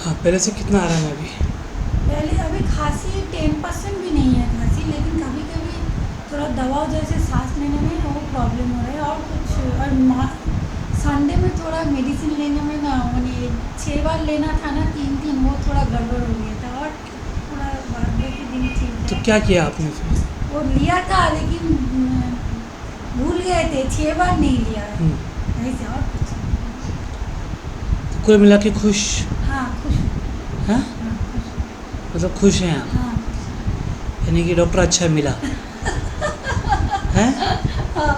हाँ, पहले से कितना आराम है अभी? पहले अभी खांसी 10% भी नहीं है खांसी, लेकिन कभी कभी थोड़ा दवा जैसे सांस लेने में वो प्रॉब्लम हो रहा है और कुछ। और संडे में थोड़ा मेडिसिन लेने में ना, मैंने 6 बार लेना था ना, 3 दिन वो थोड़ा गड़बड़ हो गया था। और थोड़ा बाद बाकी दिन ठीक तो है। क्या किया आपने फिर? वो लिया था लेकिन भूल गए थे, 6 बार नहीं लिया है हम्म, ऐसे। और कुछ तो कुल मिला के खुश हाँ खुश हूँ। हैं? हाँ खुश हूँ। मतलब खुश हैं आप? हाँ यानी कि डॉक्टर अच्छा मिला है? हाँ